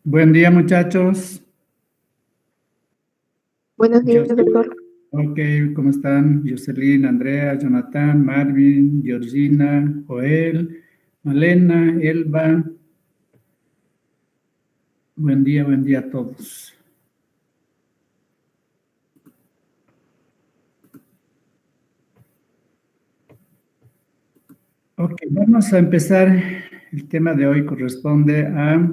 Buen día, muchachos. Buenos días, Jocelyn. doctor. Ok, ¿cómo están? Jocelyn, Andrea, Jonathan, Marvin, Georgina, Joel, Malena, Elba. Buen día a todos. Ok, vamos a empezar. El tema de hoy corresponde a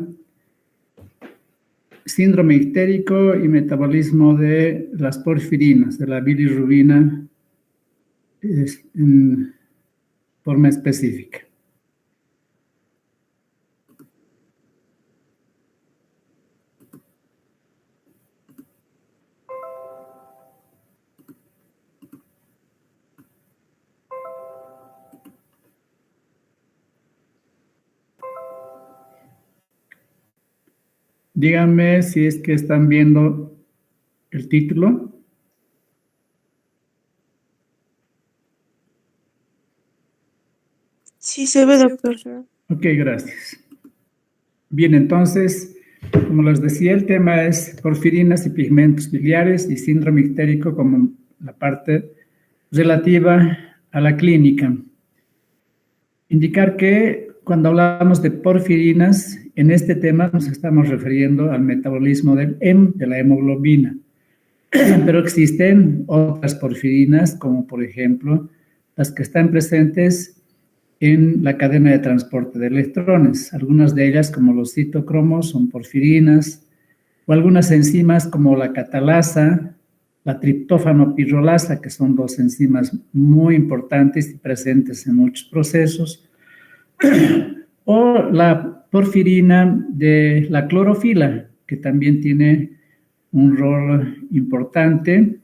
síndrome ictérico y metabolismo de las porfirinas, de la bilirrubina en forma específica. Díganme si es que están viendo el título. Sí, se ve, doctor. Ok, gracias. Bien, entonces, como les decía, el tema es porfirinas y pigmentos biliares y síndrome ictérico como la parte relativa a la clínica. Indicar que cuando hablamos de porfirinas, en este tema nos estamos refiriendo al metabolismo del de la hemoglobina. Pero existen otras porfirinas, como por ejemplo las que están presentes en la cadena de transporte de electrones. Algunas de ellas, como los citocromos, son porfirinas, o algunas enzimas como la catalasa, la triptófano-pirrolasa, que son dos enzimas muy importantes y presentes en muchos procesos, o la porfirina de la clorofila, que también tiene un rol importante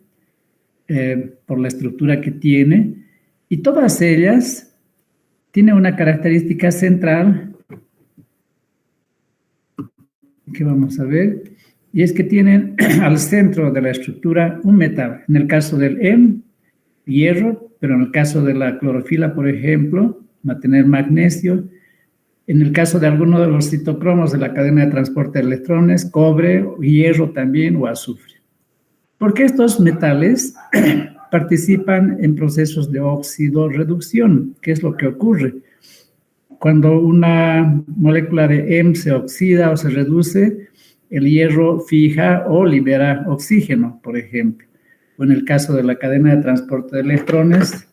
por la estructura que tiene, y todas ellas tienen una característica central que vamos a ver, y es que tienen al centro de la estructura un metal. En el caso del hierro, pero en el caso de la clorofila, por ejemplo, va a tener magnesio. En el caso de alguno de los citocromos de la cadena de transporte de electrones, cobre, hierro también o azufre. Porque estos metales participan en procesos de óxido-reducción. ¿Qué es lo que ocurre? Cuando una molécula de hemo se oxida o se reduce, el hierro fija o libera oxígeno, por ejemplo. O en el caso de la cadena de transporte de electrones,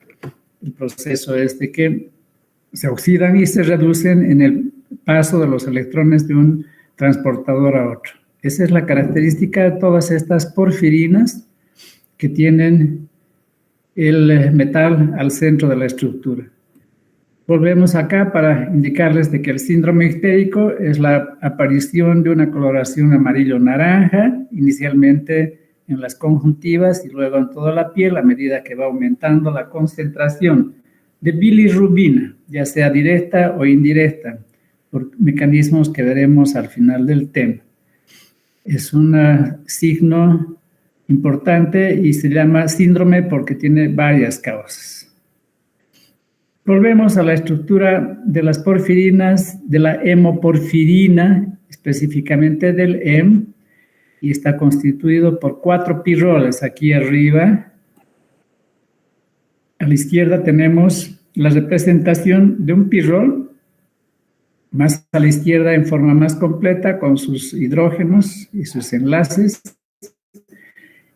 el proceso es de que se oxidan y se reducen en el paso de los electrones de un transportador a otro. Esa es la característica de todas estas porfirinas que tienen el metal al centro de la estructura. Volvemos acá para indicarles de que el síndrome ictérico es la aparición de una coloración amarillo-naranja, inicialmente en las conjuntivas y luego en toda la piel a medida que va aumentando la concentración de bilirrubina, ya sea directa o indirecta, por mecanismos que veremos al final del tema. Es un signo importante y se llama síndrome porque tiene varias causas. Volvemos a la estructura de las porfirinas, de la hemoporfirina, específicamente del hemo, y está constituido por 4 pirroles aquí arriba. A la izquierda tenemos la representación de un pirrol, más a la izquierda en forma más completa con sus hidrógenos y sus enlaces,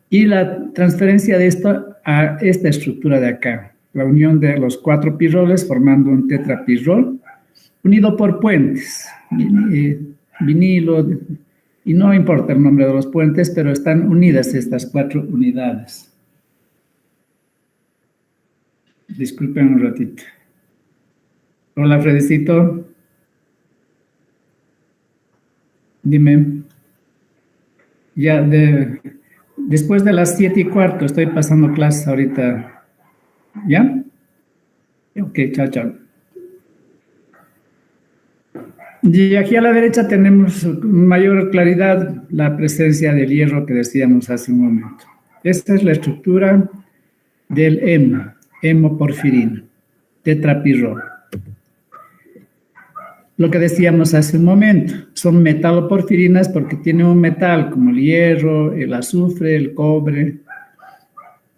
y la transferencia de esto a esta estructura de acá, la unión de los 4 pirroles formando un tetrapirrol, unido por puentes, vinilo, y no importa el nombre de los puentes, pero están unidas estas 4 unidades. Disculpen un ratito. Hola, Fredicito. Dime. Ya después de las 7:15 estoy pasando clases ahorita. ¿Ya? Ok, chao, chao. Y aquí a la derecha tenemos con mayor claridad la presencia del hierro que decíamos hace un momento. Esta es la estructura del hemoporfirina, tetrapirrol. lo que decíamos hace un momento, son metaloporfirinas porque tienen un metal como el hierro, el azufre, el cobre,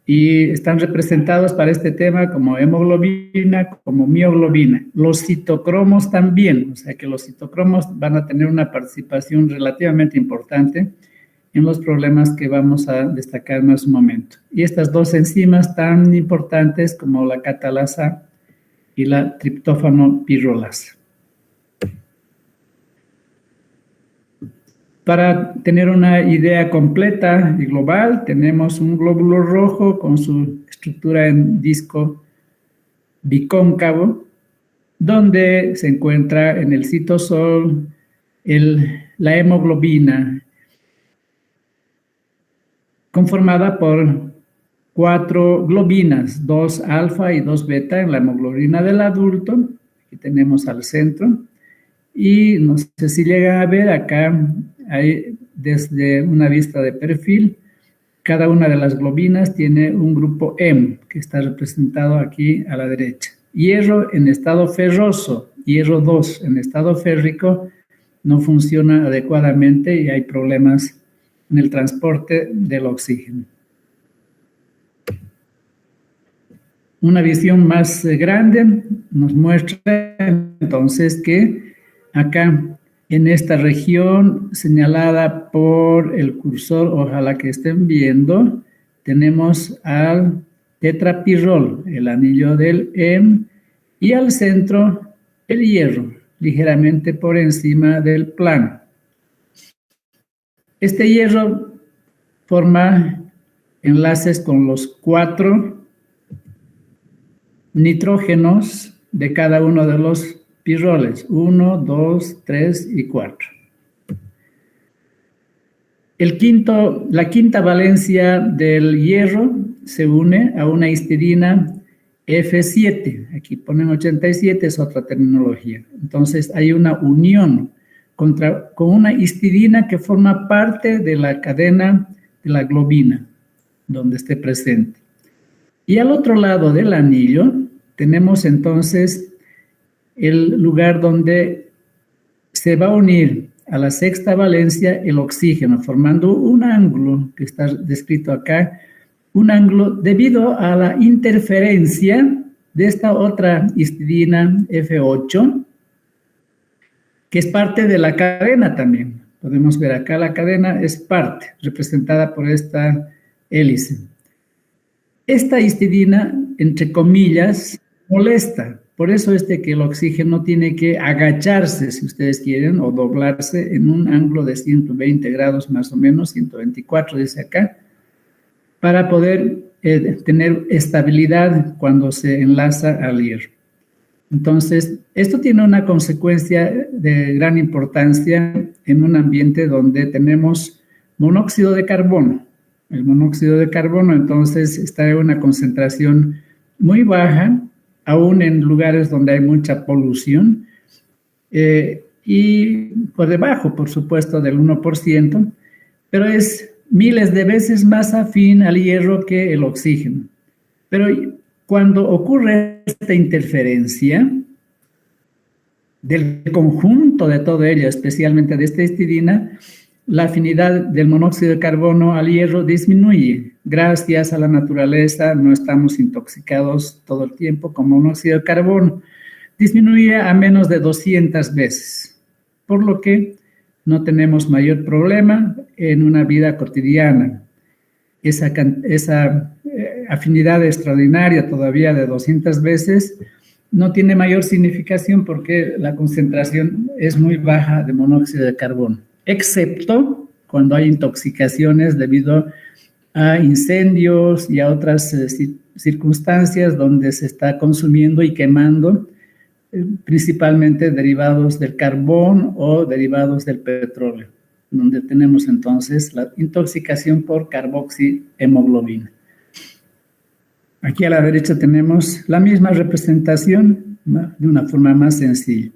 y están representados para este tema como hemoglobina, como mioglobina. Los citocromos también, o sea que los citocromos van a tener una participación relativamente importante en los problemas que vamos a destacar más un momento. Y estas dos enzimas tan importantes como la catalasa y la triptófano pirrolasa. Para tener una idea completa y global, tenemos un glóbulo rojo con su estructura en disco bicóncavo, donde se encuentra en el citosol la hemoglobina, conformada por 4 globinas, 2 alfa y 2 beta en la hemoglobina del adulto. Aquí tenemos al centro. Y no sé si llegan a ver acá, hay, desde una vista de perfil, cada una de las globinas tiene un grupo M, que está representado aquí a la derecha. Hierro en estado ferroso, hierro 2 en estado férrico, no funciona adecuadamente y hay problemas en el transporte del oxígeno. Una visión más grande nos muestra entonces que acá en esta región señalada por el cursor, ojalá que estén viendo, tenemos al tetrapirrol, el anillo del M, y al centro el hierro, ligeramente por encima del plano. Este hierro forma enlaces con los 4 nitrógenos de cada uno de los pirroles, 1, 2, 3 y 4. La quinta valencia del hierro se une a una histidina F7. Aquí ponen 87, es otra terminología. Entonces hay una unión con una histidina que forma parte de la cadena de la globina, donde esté presente. Y al otro lado del anillo tenemos entonces el lugar donde se va a unir a la sexta valencia el oxígeno, formando un ángulo que está descrito acá, un ángulo debido a la interferencia de esta otra histidina F8, que es parte de la cadena también. Podemos ver acá la cadena es parte, representada por esta hélice. Esta histidina, entre comillas, molesta. Por eso es que el oxígeno tiene que agacharse, si ustedes quieren, o doblarse en un ángulo de 120 grados más o menos, 124 dice acá, para poder tener estabilidad cuando se enlaza al hierro. Entonces, esto tiene una consecuencia de gran importancia en un ambiente donde tenemos monóxido de carbono. El monóxido de carbono, entonces, está en una concentración muy baja, aún en lugares donde hay mucha polución, y por debajo, por supuesto, del 1%, pero es miles de veces más afín al hierro que el oxígeno. Pero cuando ocurre esta interferencia del conjunto de todo ello, especialmente de esta histidina, la afinidad del monóxido de carbono al hierro disminuye. Gracias a la naturaleza no estamos intoxicados todo el tiempo con monóxido de carbono. Disminuye a menos de 200 veces, por lo que no tenemos mayor problema en una vida cotidiana. Esa afinidad extraordinaria todavía de 200 veces no tiene mayor significación porque la concentración es muy baja de monóxido de carbono, excepto cuando hay intoxicaciones debido a incendios y a otras circunstancias donde se está consumiendo y quemando principalmente derivados del carbón o derivados del petróleo, donde tenemos entonces la intoxicación por carboxihemoglobina. Aquí a la derecha tenemos la misma representación, ¿no?, de una forma más sencilla.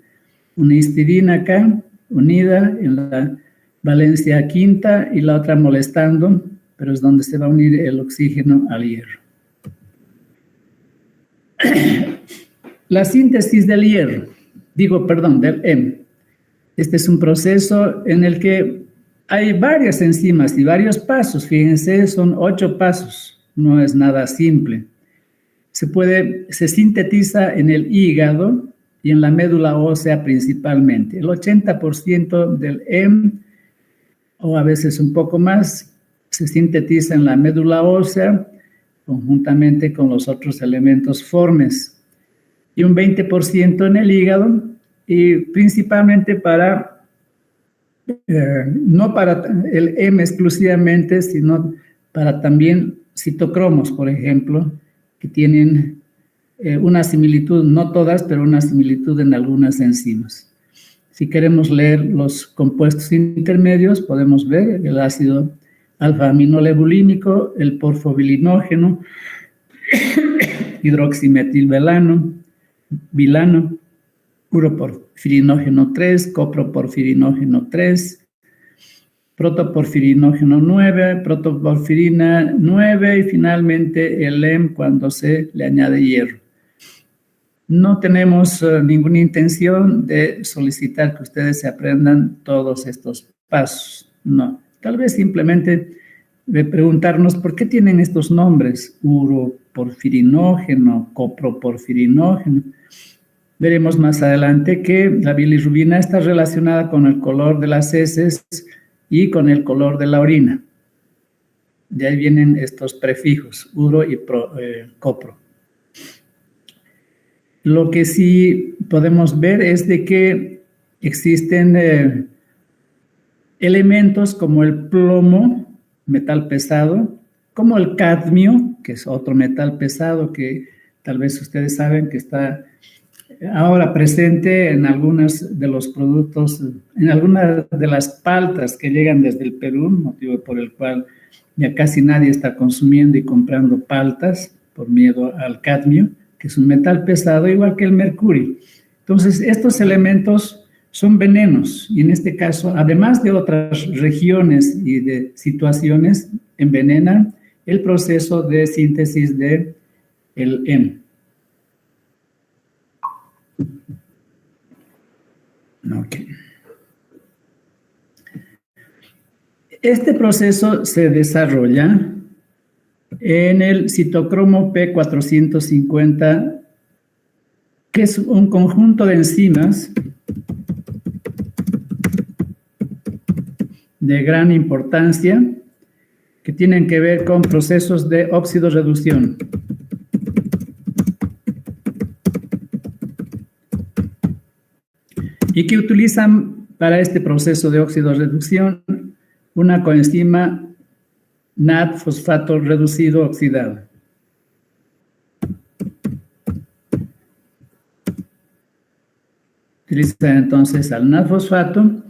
Una histidina acá, unida en la valencia quinta y la otra molestando, pero es donde se va a unir el oxígeno al hierro. La síntesis del hierro. del M. Este es un proceso en el que hay varias enzimas y varios pasos. Fíjense, son 8 pasos. No es nada simple. Se sintetiza en el hígado y en la médula ósea principalmente. El 80% del M, o a veces un poco más, se sintetiza en la médula ósea conjuntamente con los otros elementos formes. Y un 20% en el hígado, y principalmente no para el M exclusivamente, sino para también citocromos, por ejemplo, que tienen una similitud, no todas, pero una similitud en algunas enzimas. Si queremos leer los compuestos intermedios, podemos ver el ácido alfa-aminolebulínico, el porfobilinógeno, hidroximetilbilano, uroporfirinógeno 3, coproporfirinógeno 3, protoporfirinógeno 9, protoporfirina 9 y finalmente el EM cuando se le añade hierro. No tenemos ninguna intención de solicitar que ustedes se aprendan todos estos pasos, no. Tal vez simplemente de preguntarnos por qué tienen estos nombres, uroporfirinógeno, coproporfirinógeno. Veremos más adelante que la bilirrubina está relacionada con el color de las heces y con el color de la orina. De ahí vienen estos prefijos, uro y copro. Lo que sí podemos ver es de que existen elementos como el plomo, metal pesado, como el cadmio, que es otro metal pesado que tal vez ustedes saben que está ahora presente en algunos de los productos, en algunas de las paltas que llegan desde el Perú, motivo por el cual ya casi nadie está consumiendo y comprando paltas por miedo al cadmio, que es un metal pesado igual que el mercurio. Entonces, estos elementos son venenos y en este caso, además de otras regiones y de situaciones, envenenan el proceso de síntesis de el M. Okay. Este proceso se desarrolla en el citocromo P450, que es un conjunto de enzimas de gran importancia que tienen que ver con procesos de oxidorreducción. Y que utilizan para este proceso de oxidorreducción una coenzima NAD fosfato reducido oxidado. Utilizan entonces al NAD fosfato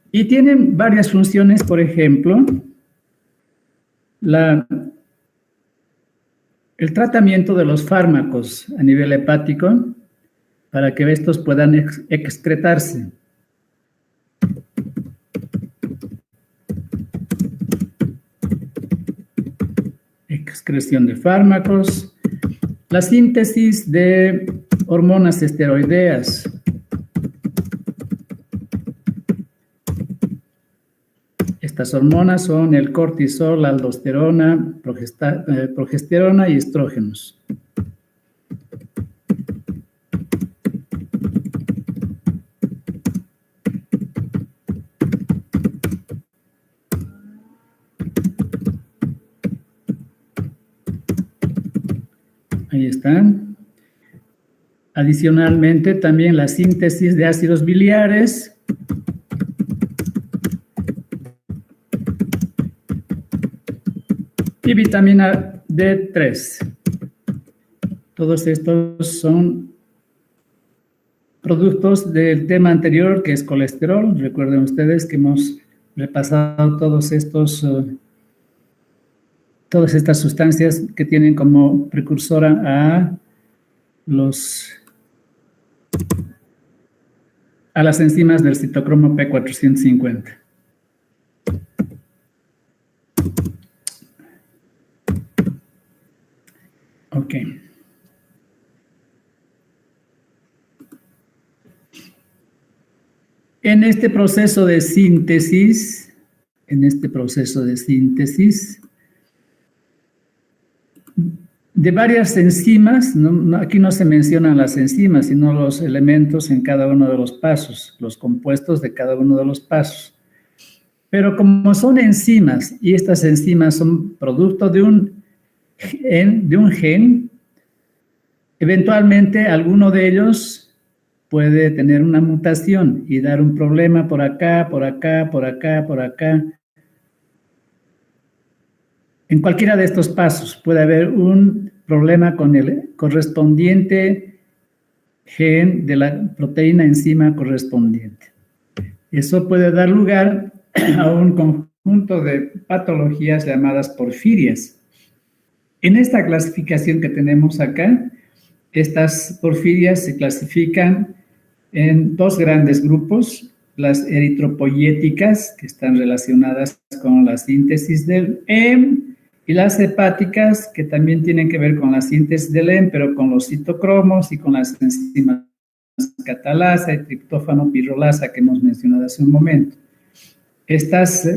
y tienen varias funciones, por ejemplo, el tratamiento de los fármacos a nivel hepático para que estos puedan excretarse. Excreción de fármacos, la síntesis de hormonas esteroideas. Estas hormonas son el cortisol, la aldosterona, progesterona y estrógenos. Ahí están. Adicionalmente, también la síntesis de ácidos biliares. Y vitamina D3. Todos estos son productos del tema anterior, que es colesterol. Recuerden ustedes que hemos repasado todas estas sustancias que tienen como precursora a las enzimas del citocromo P450. Ok. En este proceso de síntesis, de varias enzimas, aquí no se mencionan las enzimas, sino los elementos en cada uno de los pasos, los compuestos de cada uno de los pasos. Pero como son enzimas, y estas enzimas son producto de un gen, eventualmente alguno de ellos puede tener una mutación y dar un problema por acá, por acá, por acá, por acá. En cualquiera de estos pasos puede haber un problema con el correspondiente gen de la proteína enzima correspondiente. Eso puede dar lugar a un conjunto de patologías llamadas porfirias. En esta clasificación que tenemos acá, estas porfirias se clasifican en dos grandes grupos, las eritropoyéticas, que están relacionadas con la síntesis del hemo, y las hepáticas, que también tienen que ver con la síntesis del hemo, pero con los citocromos y con las enzimas catalasa y triptófano pirrolasa que hemos mencionado hace un momento.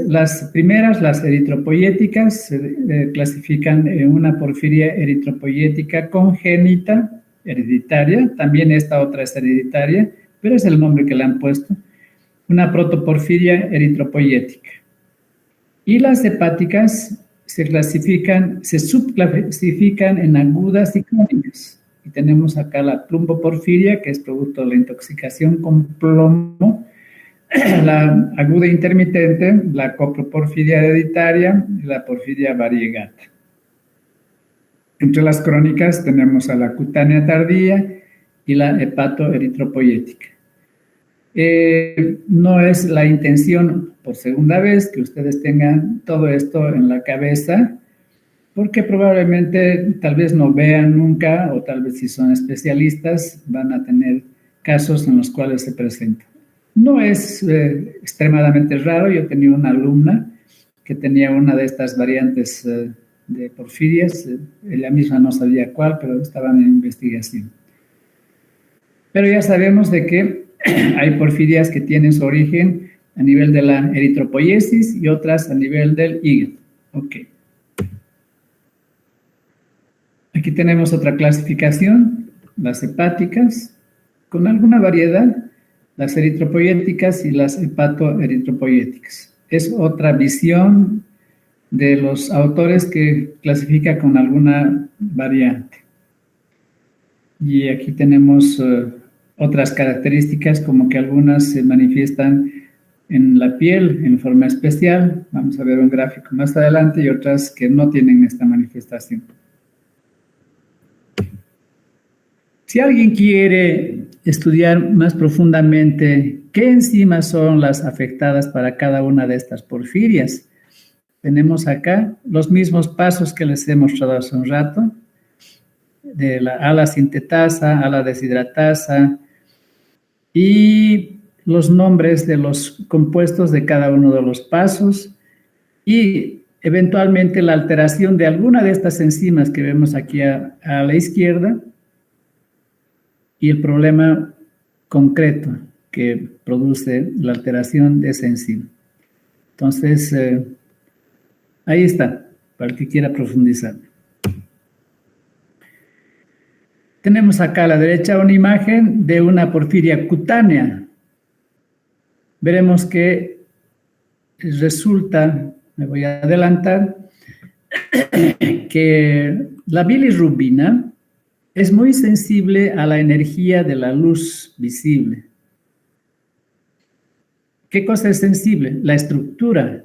Las primeras, las eritropoyéticas, se clasifican en una porfiria eritropoyética congénita, hereditaria, también esta otra es hereditaria, pero es el nombre que le han puesto, una protoporfiria eritropoyética. Y las hepáticas se subclasifican en agudas y crónicas. Y tenemos acá la plumboporfiria, que es producto de la intoxicación con plomo, la aguda intermitente, la coproporfiria hereditaria y la porfiria variegata. Entre las crónicas tenemos a la cutánea tardía y la hepatoeritropoyética. No es la intención por segunda vez que ustedes tengan todo esto en la cabeza, porque probablemente tal vez no vean nunca, o tal vez si son especialistas van a tener casos en los cuales se presentan. No es extremadamente raro. Yo tenía una alumna que tenía una de estas variantes de porfirias, ella misma no sabía cuál, pero estaban en investigación. Pero ya sabemos de que hay porfirias que tienen su origen a nivel de la eritropoiesis y otras a nivel del hígado. Ok. Aquí tenemos otra clasificación, las hepáticas, con alguna variedad, las eritropoyéticas y las hepatoeritropoyéticas. Es otra visión de los autores que clasifica con alguna variante. Y aquí tenemos otras características, como que algunas se manifiestan en la piel en forma especial. Vamos a ver un gráfico más adelante, y otras que no tienen esta manifestación. Si alguien quiere estudiar más profundamente qué enzimas son las afectadas para cada una de estas porfirias, tenemos acá los mismos pasos que les he mostrado hace un rato, de la ala sintetasa, ala deshidratasa, y los nombres de los compuestos de cada uno de los pasos, y eventualmente la alteración de alguna de estas enzimas que vemos aquí a la izquierda, y el problema concreto que produce la alteración de esa enzima. Entonces, ahí está, para el que quiera profundizar. Tenemos acá a la derecha una imagen de una porfiria cutánea. Veremos que resulta, me voy a adelantar, que la bilirrubina es muy sensible a la energía de la luz visible. ¿Qué cosa es sensible? La estructura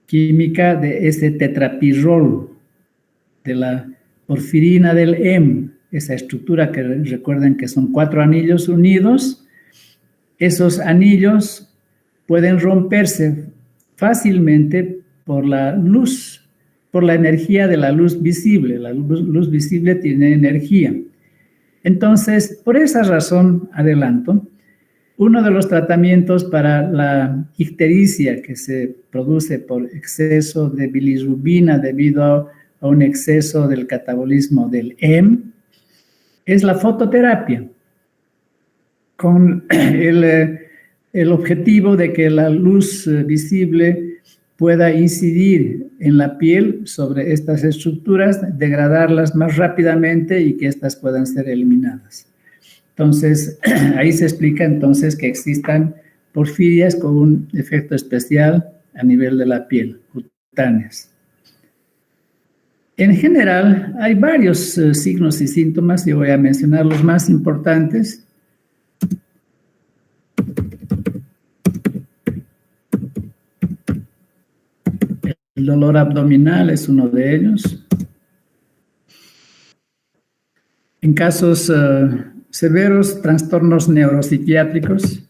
química de ese tetrapirrol, de la porfirina del hemo, esa estructura que recuerden que son 4 anillos unidos. Esos anillos pueden romperse fácilmente por la luz, por la energía de la luz visible. La luz visible tiene energía. Entonces, por esa razón, adelanto, uno de los tratamientos para la ictericia que se produce por exceso de bilirrubina debido a un exceso del catabolismo del hemo es la fototerapia con el el objetivo de que la luz visible pueda incidir en la piel sobre estas estructuras, degradarlas más rápidamente y que éstas puedan ser eliminadas. Entonces, ahí se explica entonces que existan porfirias con un efecto especial a nivel de la piel, cutáneas. En general, hay varios signos y síntomas, y voy a mencionar los más importantes. El dolor abdominal es uno de ellos. En casos severos, trastornos neuropsiquiátricos.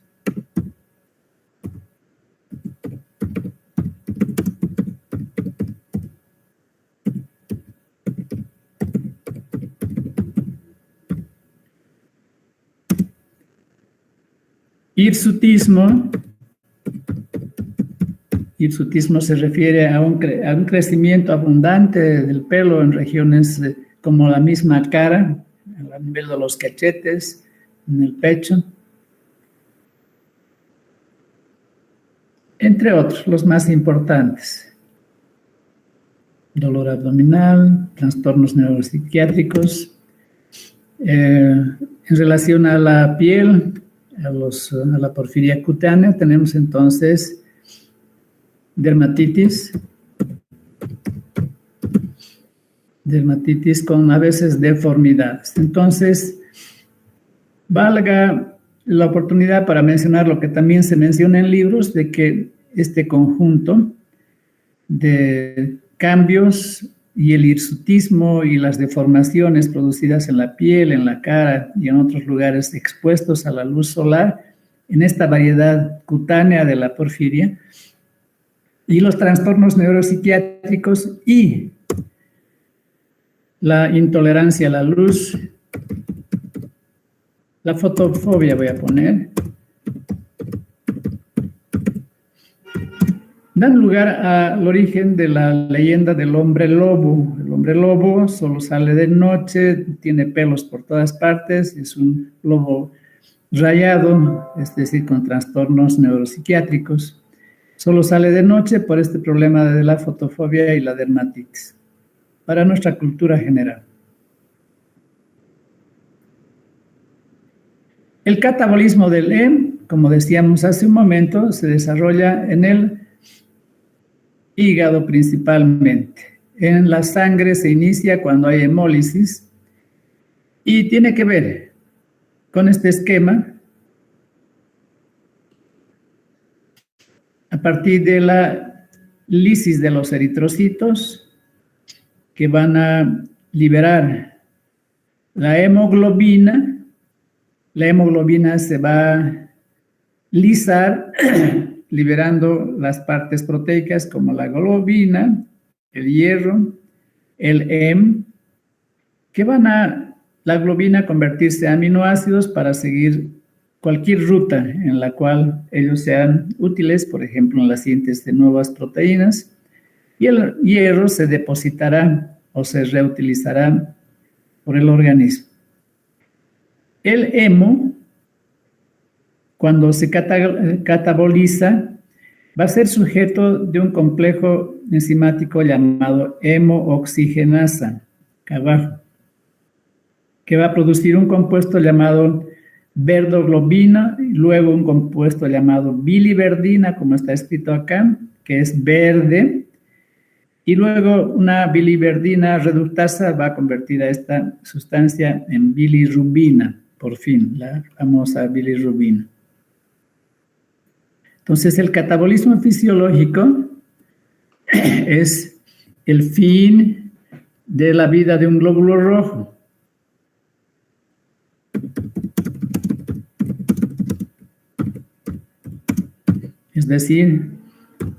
Hirsutismo. Hirsutismo se refiere a un crecimiento abundante del pelo en regiones como la misma cara, a nivel de los cachetes, en el pecho, entre otros, los más importantes. Dolor abdominal, trastornos neuropsiquiátricos. En relación a la piel, a la porfiria cutánea, tenemos entonces dermatitis con a veces deformidades. Entonces, valga la oportunidad para mencionar lo que también se menciona en libros, de que este conjunto de cambios y el hirsutismo y las deformaciones producidas en la piel, en la cara y en otros lugares expuestos a la luz solar, en esta variedad cutánea de la porfiria, y los trastornos neuropsiquiátricos y la intolerancia a la luz, la fotofobia voy a poner, dan lugar al origen de la leyenda del hombre lobo. El hombre lobo solo sale de noche, tiene pelos por todas partes, es un lobo rayado, es decir, con trastornos neuropsiquiátricos. Solo sale de noche por este problema de la fotofobia y la dermatitis, para nuestra cultura general. El catabolismo del hemo, como decíamos hace un momento, se desarrolla en el hígado principalmente. En la sangre se inicia cuando hay hemólisis y tiene que ver con este esquema a partir de la lisis de los eritrocitos que van a liberar la hemoglobina. La hemoglobina se va a lisar liberando las partes proteicas como la globina, el hierro, el hemo, que van a la globina convertirse a aminoácidos para seguir cualquier ruta en la cual ellos sean útiles, por ejemplo, en la síntesis de nuevas proteínas, y el hierro se depositará o se reutilizará por el organismo. El hemo, cuando se cataboliza, va a ser sujeto de un complejo enzimático llamado hemooxigenasa, acá abajo, que va a producir un compuesto llamado verdoglobina, y luego un compuesto llamado biliverdina, como está escrito acá, que es verde, y luego una biliverdina reductasa va a convertir a esta sustancia en bilirrubina, por fin, la famosa bilirrubina. Entonces, el catabolismo fisiológico es el fin de la vida de un glóbulo rojo. Es decir,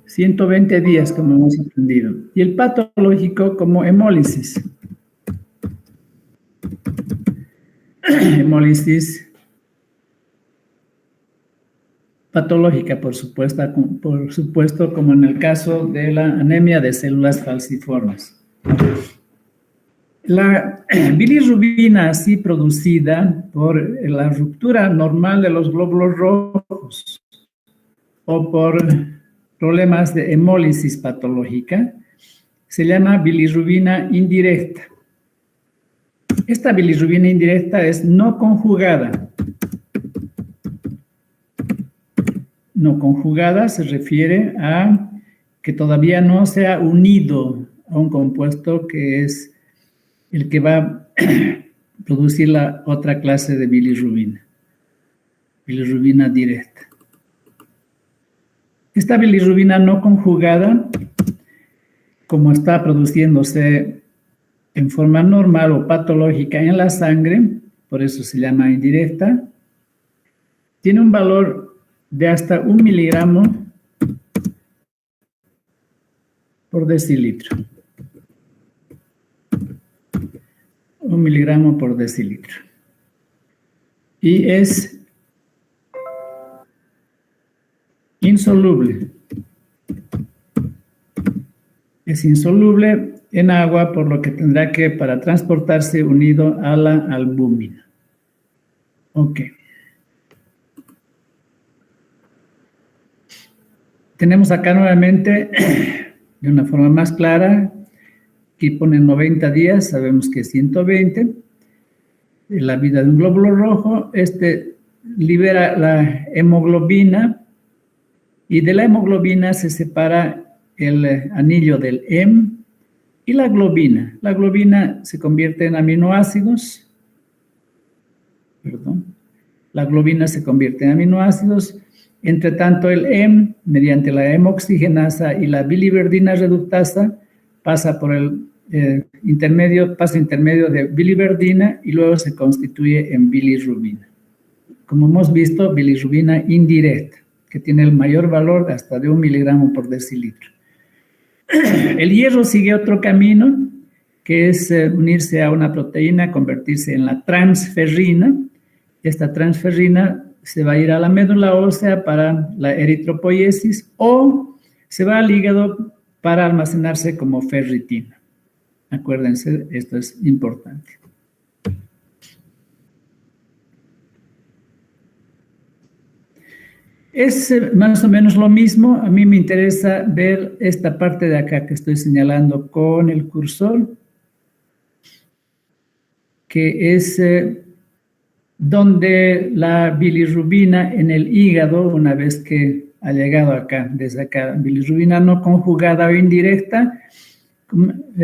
120 días, como hemos aprendido. Y el patológico como hemólisis. Hemólisis patológica, por supuesto, como en el caso de la anemia de células falciformes. La bilirrubina, así producida por la ruptura normal de los glóbulos rojos o por problemas de hemólisis patológica, se llama bilirrubina indirecta. Esta bilirrubina indirecta es no conjugada. No conjugada se refiere a que todavía no se ha unido a un compuesto que es el que va a producir la otra clase de bilirrubina, bilirrubina directa. Esta bilirrubina no conjugada, como está produciéndose en forma normal o patológica en la sangre, por eso se llama indirecta, tiene un valor de hasta 1 miligramo por decilitro. 1 miligramo por decilitro. Y es insoluble. Es insoluble en agua, por lo que tendrá que, para transportarse, unido a la albúmina. Ok. Tenemos acá nuevamente, de una forma más clara, aquí pone 90 días, sabemos que es 120, la vida de un glóbulo rojo, libera la hemoglobina, y de la hemoglobina se separa el anillo del heme y la globina. La globina se convierte en aminoácidos, la globina se convierte en aminoácidos. Entre tanto, el heme, mediante la hemoxigenasa y la biliverdina reductasa, pasa por el paso intermedio de biliverdina y luego se constituye en bilirrubina. Como hemos visto, bilirrubina indirecta, que tiene el mayor valor hasta de 1 miligramo por decilitro. El hierro sigue otro camino, que es unirse a una proteína, convertirse en la transferrina. Esta transferrina se va a ir a la médula ósea para la eritropoiesis o se va al hígado para almacenarse como ferritina. Acuérdense, esto es importante. Es más o menos lo mismo. A mí me interesa ver esta parte de acá que estoy señalando con el cursor, que es donde la bilirrubina en el hígado, una vez que ha llegado acá, desde acá, bilirrubina no conjugada o indirecta,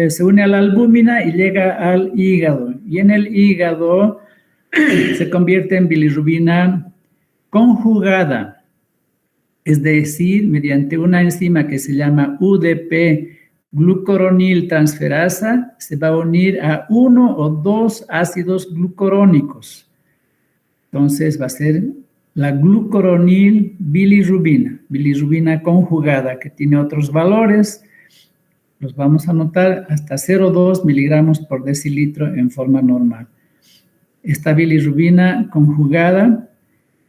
se une a la albúmina y llega al hígado. Y en el hígado se convierte en bilirrubina conjugada. Es decir, mediante una enzima que se llama UDP glucoronil transferasa, se va a unir a 1 o 2 ácidos glucorónicos. Entonces va a ser la glucoronil bilirrubina, bilirrubina conjugada, que tiene otros valores. Los vamos a anotar hasta 0,2 miligramos por decilitro en forma normal. Esta bilirrubina conjugada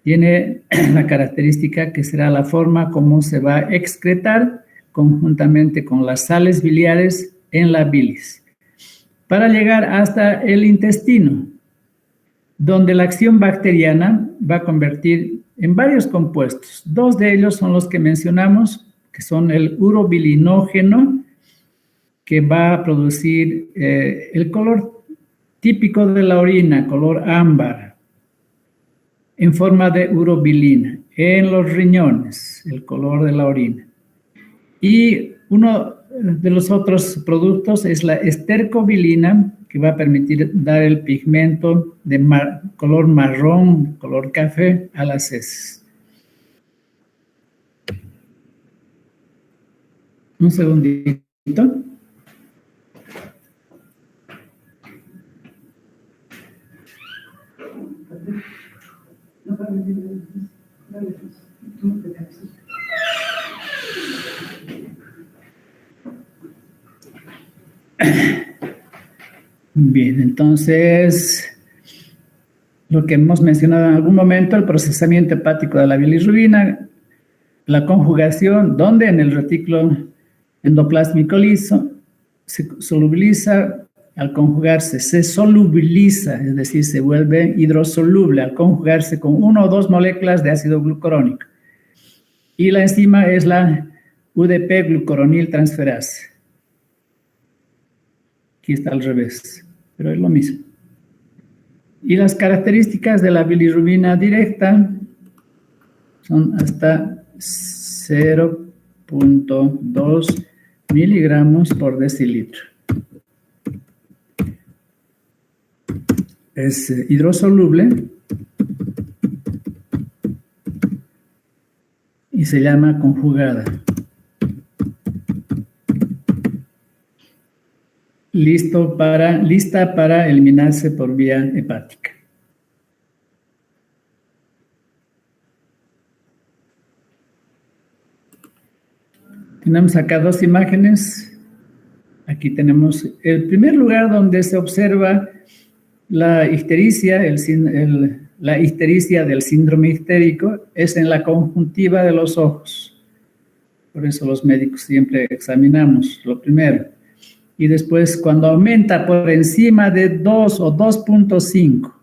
tiene la característica que será la forma como se va a excretar conjuntamente con las sales biliares en la bilis, para llegar hasta el intestino, donde la acción bacteriana va a convertir en varios compuestos. 2 de ellos son los que mencionamos, que son el urobilinógeno, que va a producir el color típico de la orina, color ámbar, en forma de urobilina, en los riñones, el color de la orina. Y uno de los otros productos es la estercobilina, que va a permitir dar el pigmento de color marrón, color café a las heces. Un segundito. Bien, entonces, lo que hemos mencionado en algún momento, el procesamiento hepático de la bilirrubina, la conjugación, donde en el retículo endoplásmico liso se solubiliza, al conjugarse se solubiliza, es decir, se vuelve hidrosoluble al conjugarse con 1 o 2 moléculas de ácido glucurónico. Y la enzima es la UDP-glucoronil transferasa. Aquí está al revés, pero es lo mismo. Y las características de la bilirrubina directa son hasta 0.2 miligramos por decilitro. Es hidrosoluble y se llama conjugada. Lista para eliminarse por vía hepática. Tenemos acá dos imágenes. Aquí tenemos el primer lugar donde se observa la ictericia, la ictericia del síndrome ictérico, es en la conjuntiva de los ojos. Por eso los médicos siempre examinamos lo primero. Y después, cuando aumenta por encima de 2 o 2.5,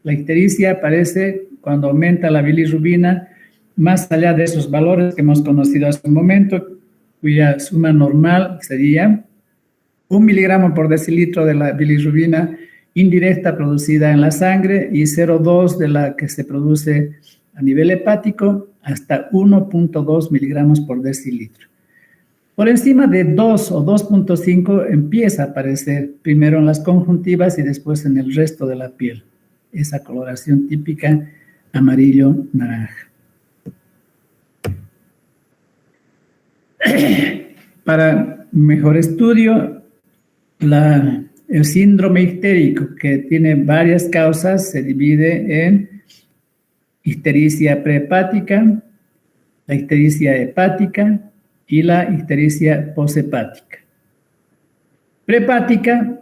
la ictericia aparece cuando aumenta la bilirrubina más allá de esos valores que hemos conocido hace un momento, cuya suma normal sería 1 miligramo por decilitro de la bilirrubina indirecta producida en la sangre y 0,2 de la que se produce a nivel hepático hasta 1.2 miligramos por decilitro. Por encima de 2 o 2.5 empieza a aparecer primero en las conjuntivas y después en el resto de la piel. Esa coloración típica amarillo-naranja. Para mejor estudio, el síndrome ictérico, que tiene varias causas, se divide en ictericia prehepática, la ictericia hepática y la ictericia poshepática. Prehepática,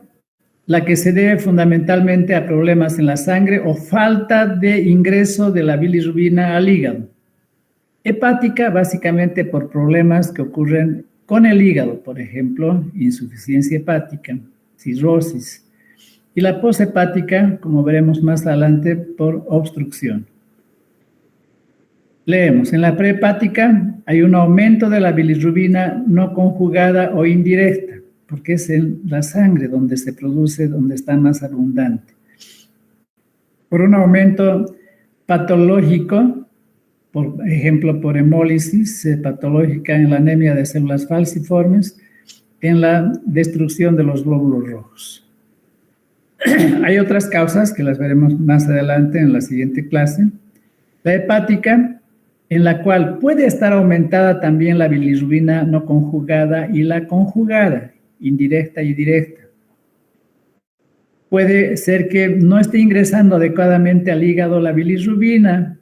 la que se debe fundamentalmente a problemas en la sangre o falta de ingreso de la bilirrubina al hígado. Hepática, básicamente por problemas que ocurren con el hígado, por ejemplo, insuficiencia hepática, cirrosis. Y la poshepática, como veremos más adelante, por obstrucción. Leemos, en la prehepática hay un aumento de la bilirrubina no conjugada o indirecta, porque es en la sangre donde se produce, donde está más abundante. Por un aumento patológico, por ejemplo, por hemólisis patológica en la anemia de células falciformes, en la destrucción de los glóbulos rojos. Hay otras causas que las veremos más adelante en la siguiente clase. La hepática, en la cual puede estar aumentada también la bilirrubina no conjugada y la conjugada, indirecta y directa. Puede ser que no esté ingresando adecuadamente al hígado la bilirrubina,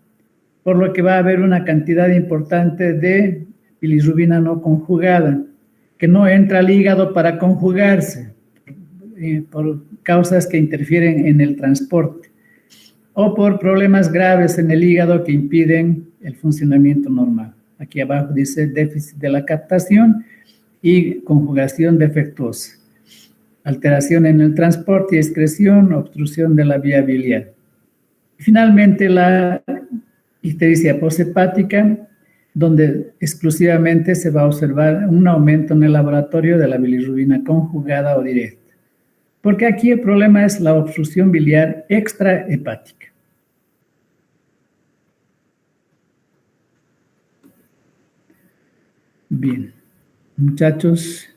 por lo que va a haber una cantidad importante de bilirrubina no conjugada, que no entra al hígado para conjugarse, por causas que interfieren en el transporte, o por problemas graves en el hígado que impiden el funcionamiento normal. Aquí abajo dice déficit de la captación y conjugación defectuosa, alteración en el transporte y excreción, obstrucción de la vía biliar. Finalmente, la ictericia poshepática, donde exclusivamente se va a observar un aumento en el laboratorio de la bilirrubina conjugada o directa. Porque aquí el problema es la obstrucción biliar extrahepática. Bien, muchachos,